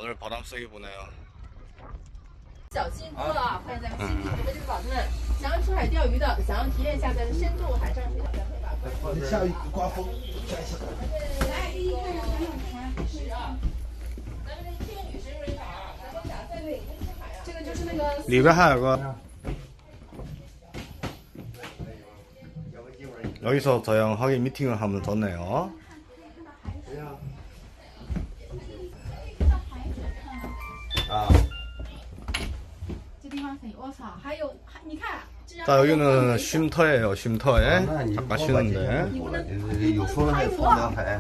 오늘 바람 세게 부네요. 小心多了啊！欢迎咱们新品的这个宝子们，想要出海钓鱼的，想要体验一下咱们深度海上水饺，咱可以把下雨刮风，来第一看看咱们是啊，咱们这天女神水饺啊，咱们俩在北京出海啊，这个就是那个里边还有个 여기서 저형하게 미팅을 하면 좋네요. 这地方可以卧槽，还有你看， 자, 여기는 쉼터예요. 쉼터에 잠깐 쉬는데. 有风还有风凉海。